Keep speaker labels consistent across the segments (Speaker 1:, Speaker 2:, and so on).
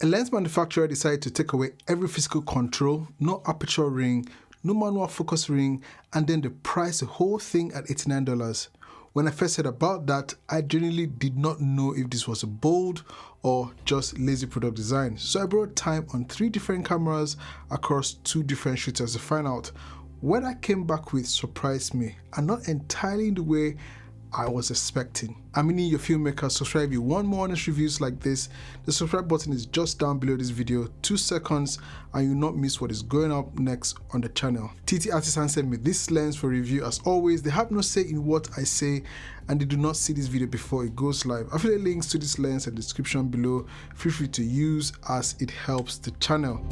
Speaker 1: A lens manufacturer decided to take away every physical control, no aperture ring, no manual focus ring, and then they priced the whole thing at $89. When I first heard about that, I genuinely did not know if this was a bold or just lazy product design. So I borrowed time on 3 different cameras across 2 different shooters to find out. What I came back with surprised me, and not entirely in the way I was expecting. I'm in your filmmaker. Subscribe if you want more honest reviews like this. The subscribe button is just down below this video, 2 seconds, and you'll not miss what is going up next on the channel. TTArtisan sent me this lens for review. As always, they have no say in what I say, and they do not see this video before it goes live. Affiliate links to this lens in the description below. Feel free to use as it helps the channel.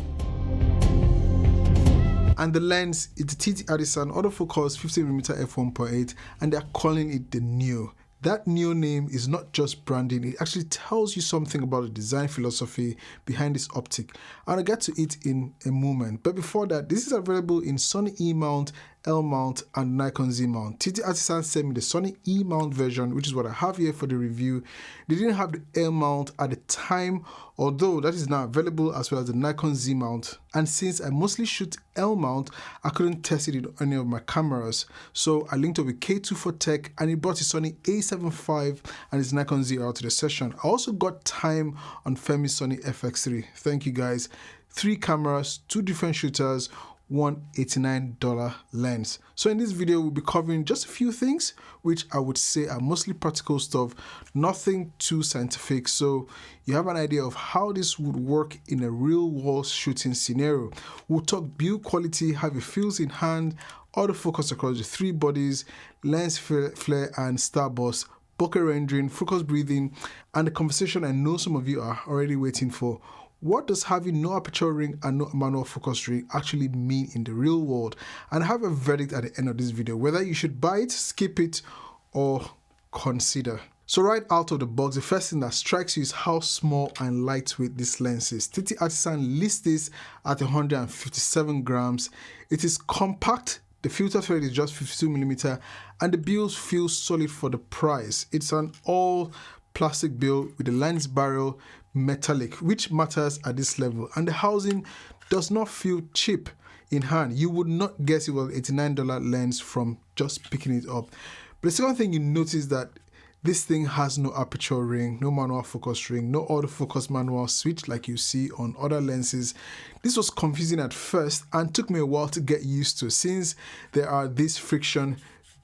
Speaker 1: And the lens is the TTArtisan Autofocus 15mm f1.8, and they're calling it the Neo. That Neo name is not just branding, it actually tells you something about the design philosophy behind this optic. And I'll get to it in a moment. But before that, this is available in Sony E mount, L mount, and Nikon Z mount. TTArtisan sent me the Sony E mount version, which is what I have here for the review. They didn't have the L mount at the time, although that is now available, as well as the Nikon Z mount. And since I mostly shoot L mount, I couldn't test it in any of my cameras. So I linked up with K24Tech, and it brought the Sony A7V and its Nikon ZR to the session. I also got time on Femi's Sony FX3. Thank you guys. 3 cameras, 2 different shooters, one $89 lens. So in this video, we'll be covering just a few things, which I would say are mostly practical stuff, nothing too scientific, so you have an idea of how this would work in a real world shooting scenario. We'll talk build quality, how it feels in hand, autofocus across the 3 bodies, lens flare and starburst, bokeh rendering, focus breathing, and the conversation I know some of you are already waiting for. What does having no aperture ring and no manual focus ring actually mean in the real world? And I have a verdict at the end of this video, whether you should buy it, skip it, or consider. So right out of the box, the first thing that strikes you is how small and lightweight this lens is. TTArtisan lists this at 157 grams. It is compact. The filter thread is just 52mm, and the build feels solid for the price. It's an all plastic build with the lens barrel metallic, which matters at this level, and the housing does not feel cheap in hand. You would not guess it was $89 lens from just picking it up. But the second thing you notice that this thing has no aperture ring, no manual focus ring, no autofocus manual switch like you see on other lenses. This was confusing at first and took me a while to get used to. Since there are these friction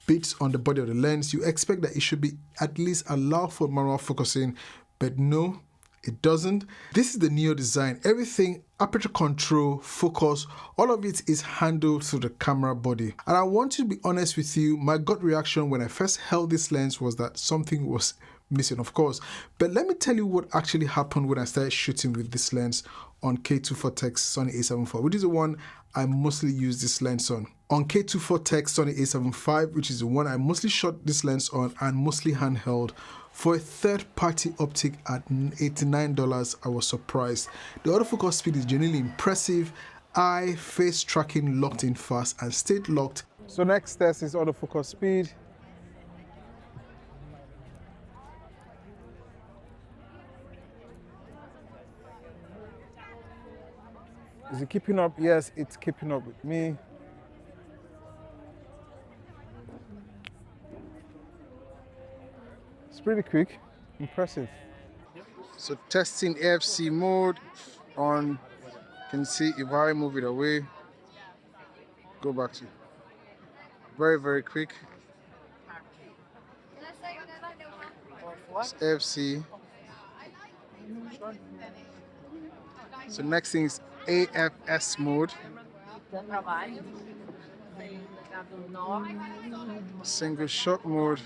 Speaker 1: bits on the body of the lens, you expect that it should be at least allow for manual focusing, but no, it doesn't. This is the Neo design. Everything, aperture control, focus, all of it is handled through the camera body. And I want to be honest with you, my gut reaction when I first held this lens was that something was missing, of course. But let me tell you what actually happened when I started shooting with this lens on K24Tech's Sony A7V, which is the one I mostly use this lens on. On K24Tech's Sony A7V, which is the one I mostly shot this lens on and mostly handheld, for a third-party optic at $89, I was surprised. The autofocus speed is genuinely impressive. Eye, face tracking locked in fast and stayed locked. So next test is autofocus speed. Is it keeping up? Yes, it's keeping up with me. It's pretty quick, impressive. So testing AFC mode on, you can see if I move it away, go back to very, very quick. It's AFC. So next thing is AFS mode. Single shot mode.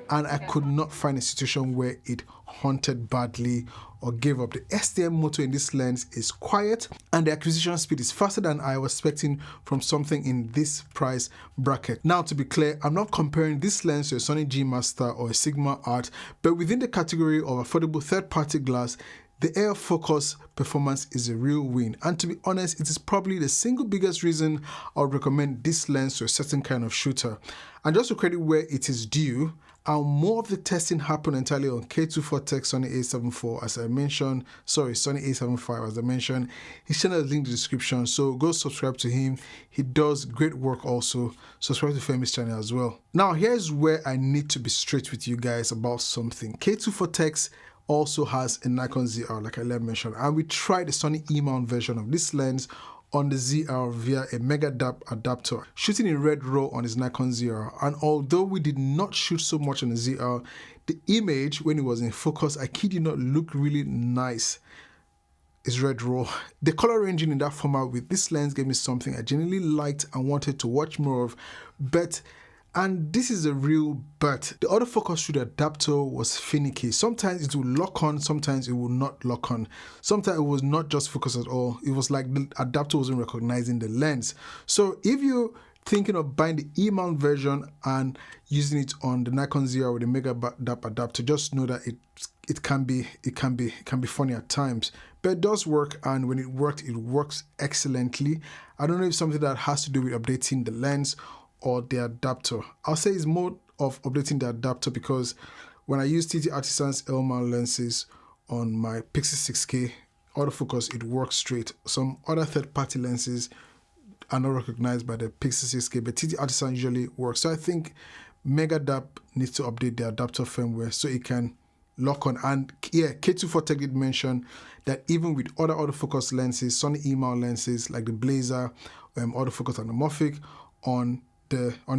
Speaker 1: And I could not find a situation where it haunted badly or gave up. The STM motor in this lens is quiet, and the acquisition speed is faster than I was expecting from something in this price bracket. Now, to be clear, I'm not comparing this lens to a Sony G Master or a Sigma Art, but within the category of affordable third-party glass, the air focus performance is a real win, and to be honest, it is probably the single biggest reason I would recommend this lens to a certain kind of shooter. And just to credit where it is due, more of the testing happened entirely on K24Tech Sony A7V, as I mentioned. Sorry, Sony A7V, as I mentioned. His channel is linked in the description, so go subscribe to him. He does great work also. Subscribe to Femi's channel as well. Now, here's where I need to be straight with you guys about something. K24Tech also has a Nikon ZR, like I mentioned, and we tried the Sony E mount version of this lens on the ZR via a MegaDap adapter, shooting in red raw on his Nikon ZR. And although we did not shoot so much on the ZR, the image when it was in focus, I kid you not, looked really nice. It's red raw. The color ranging in that format with this lens gave me something I genuinely liked and wanted to watch more of, but and this is a real but. The autofocus through the adapter was finicky. Sometimes it will lock on, sometimes it will not lock on. Sometimes it was not just focus at all. It was like the adapter wasn't recognizing the lens. So if you're thinking of buying the E-mount version and using it on the Nikon ZR with the MegaDap adapter, just know that it can be funny at times. But it does work, and when it works excellently. I don't know if it's something that has to do with updating the lens or the adapter. I'll say it's more of updating the adapter, because when I use TTArtisan's L-mount lenses on my Pixel 6K autofocus, it works straight. Some other third-party lenses are not recognized by the Pixel 6K, but TTArtisan usually works. So I think MegaDap needs to update the adapter firmware so it can lock on. And yeah, K24Tech did mention that even with other autofocus lenses, Sony E-mount lenses like the Blazar autofocus anamorphic on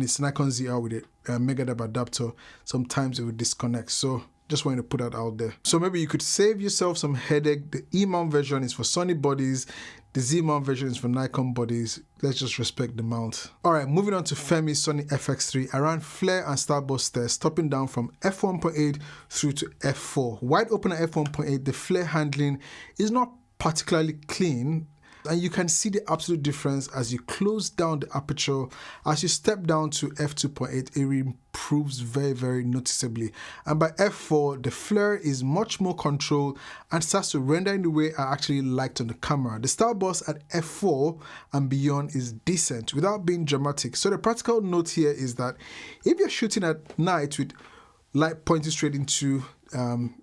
Speaker 1: its Nikon ZR with a MegaDap adapter, sometimes it will disconnect. So just wanted to put that out there. So maybe you could save yourself some headache. The E-mount version is for Sony bodies. The Z-mount version is for Nikon bodies. Let's just respect the mount. All right, moving on to Femi's Sony FX3. I ran flare and starburst tests, stopping down from f1.8 through to f4. Wide open at f1.8, the flare handling is not particularly clean, and you can see the absolute difference as you close down the aperture. As you step down to f2.8, it improves very, very noticeably. And by f4, the flare is much more controlled and starts to render in the way I actually liked on the camera. The starburst at f4 and beyond is decent without being dramatic. So the practical note here is that if you're shooting at night with light pointing straight into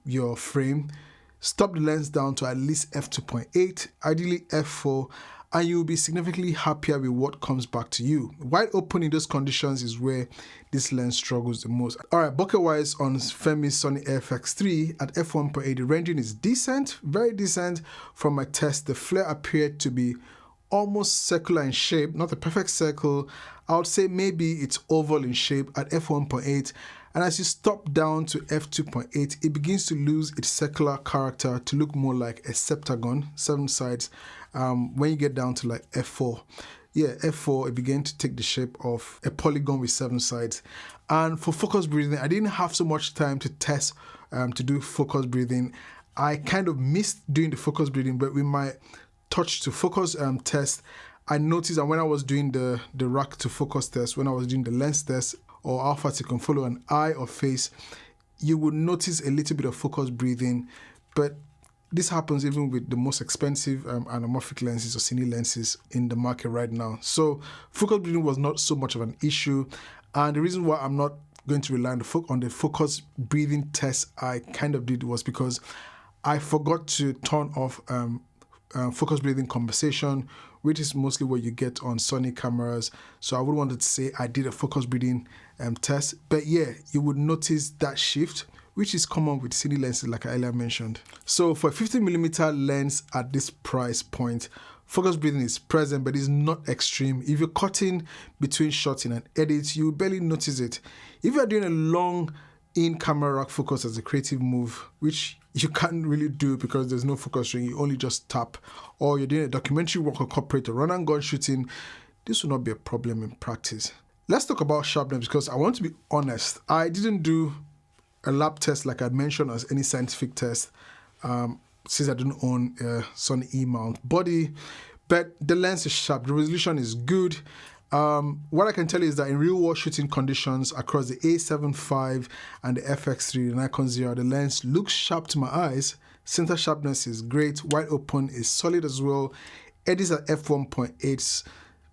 Speaker 1: your frame, stop the lens down to at least f2.8, ideally f4, and you'll be significantly happier with what comes back to you. Wide open in those conditions is where this lens struggles the most. Alright, bokeh wise on Femi's Sony FX3 at f1.8, the ranging is decent, very decent. From my test, the flare appeared to be almost circular in shape, not a perfect circle. I would say maybe it's oval in shape at f1.8. And as you stop down to f2.8, it begins to lose its circular character to look more like a septagon, 7 sides. When you get down to like f4, yeah, f4, it began to take the shape of a polygon with 7 sides. And for focus breathing, I didn't have so much time to test to do focus breathing. I kind of missed doing the focus breathing, but with my touch to focus test, I noticed that when I was doing the rack to focus test, when I was doing the lens test, or alpha to can follow an eye or face, you would notice a little bit of focus breathing. But this happens even with the most expensive anamorphic lenses or cine lenses in the market right now. So focus breathing was not so much of an issue. And the reason why I'm not going to rely on the focus breathing test I kind of did was because I forgot to turn off focus breathing conversation, which is mostly what you get on Sony cameras. So I would want to say I did a focus breathing test, but yeah, you would notice that shift, which is common with cine lenses like I earlier mentioned. So for a 50mm lens at this price point, focus breathing is present, but it's not extreme. If you're cutting between shots in an edit, you barely notice it. If you're doing a long in-camera rack focus as a creative move, which you can't really do because there's no focus ring, you only just tap, or you're doing a documentary work or corporate or run and gun shooting, this will not be a problem in practice. Let's talk about sharpness, because I want to be honest, I didn't do a lab test like I mentioned as any scientific test since I don't own a Sony E mount body, but the lens is sharp, the resolution is good, What I can tell you is that in real world shooting conditions across the A7V and the FX3, the Nikon ZR, the lens looks sharp to my eyes. Center sharpness is great, wide open is solid as well. Edges at f1.8,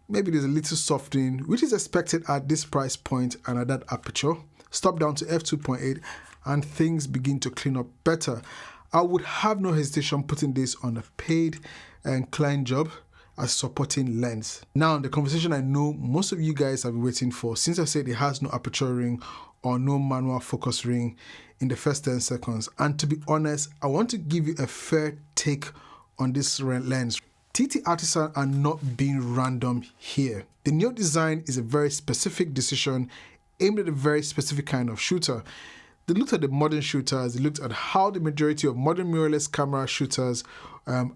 Speaker 1: maybe there's a little softening, which is expected at this price point and at that aperture. Stop down to f2.8 and things begin to clean up better. I would have no hesitation putting this on a paid and client job as supporting lens. Now, the conversation I know most of you guys have been waiting for, since I said it has no aperture ring or no manual focus ring in the first 10 seconds. And to be honest, I want to give you a fair take on this lens. TTArtisan are not being random here. The new design is a very specific decision aimed at a very specific kind of shooter. They looked at the modern shooters, they looked at how the majority of modern mirrorless camera shooters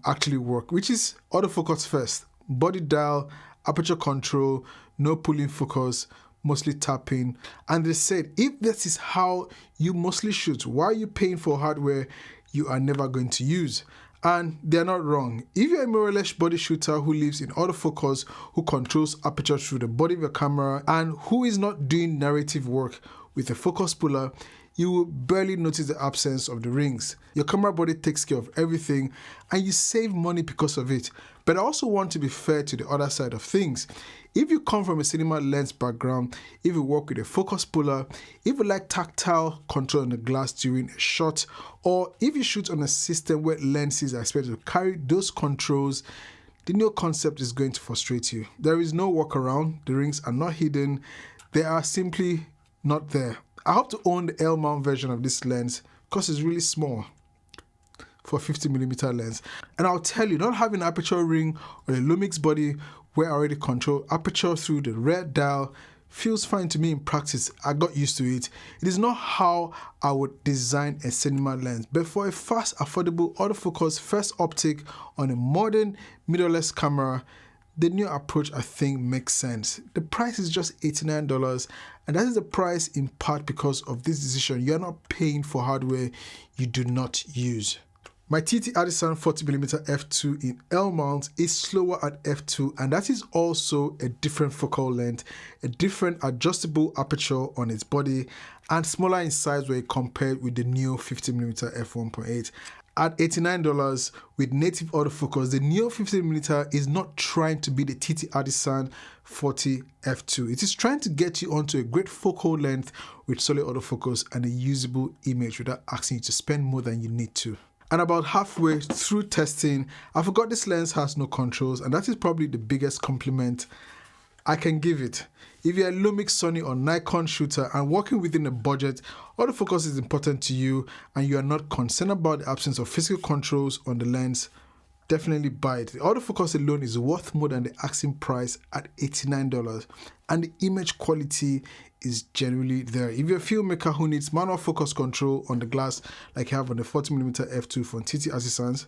Speaker 1: actually work, which is autofocus first, body dial, aperture control, no pulling focus, mostly tapping. And they said, if this is how you mostly shoot, why are you paying for hardware you are never going to use? And they're not wrong. If you're a mirrorless body shooter who lives in autofocus, who controls aperture through the body of your camera, and who is not doing narrative work with a focus puller, you will barely notice the absence of the rings. Your camera body takes care of everything and you save money because of it. But I also want to be fair to the other side of things. If you come from a cinema lens background, if you work with a focus puller, if you like tactile control on the glass during a shot, or if you shoot on a system where lenses are expected to carry those controls, the new concept is going to frustrate you. There is no workaround. The rings are not hidden. They are simply not there. I hope to own the L mount version of this lens because it's really small for a 50mm lens. And I'll tell you, not having an aperture ring or a Lumix body where I already control aperture through the red dial feels fine to me in practice. I got used to it. It is not how I would design a cinema lens, but for a fast, affordable autofocus first optic on a modern mirrorless camera, the new approach I think makes sense. The price is just $89, and that is the price in part because of this decision. You're not paying for hardware you do not use. My TTArtisan 40mm f2 in L mount is slower at f2, and that is also a different focal length, a different adjustable aperture on its body, and smaller in size when compared with the new 50mm f1.8. At $89 with native autofocus, the Neo 50mm is not trying to be the TTArtisan 40 f2. It is trying to get you onto a great focal length with solid autofocus and a usable image without asking you to spend more than you need to. And about halfway through testing, I forgot this lens has no controls, and that is probably the biggest compliment I can give it. If you're a Lumix, Sony or Nikon shooter and working within a budget, autofocus is important to you and you are not concerned about the absence of physical controls on the lens, definitely buy it. The autofocus alone is worth more than the asking price at $89, and the image quality is generally there. If you're a filmmaker who needs manual focus control on the glass like you have on the 40mm f2 from TTArtisan,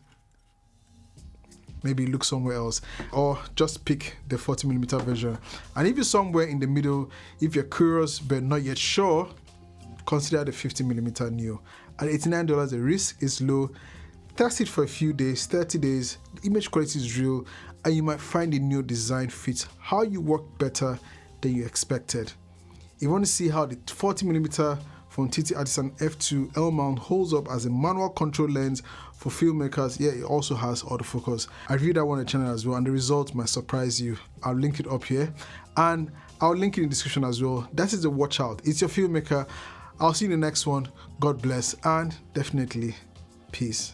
Speaker 1: maybe look somewhere else or just pick the 40mm version. And if you're somewhere in the middle, if you're curious but not yet sure, consider the 50mm Neo. At $89, the risk is low. Test it for a few days, 30 days, the image quality is real, and you might find the new design fits how you work better than you expected. If you want to see how the 40mm from TTArtisan f2 L mount holds up as a manual control lens for filmmakers, yeah, it also has autofocus. I reviewed that one on the channel as well, and the results might surprise you. I'll link it up here, and I'll link it in the description as well. That is the watch out. It's your filmmaker. I'll see you in the next one. God bless, and definitely peace.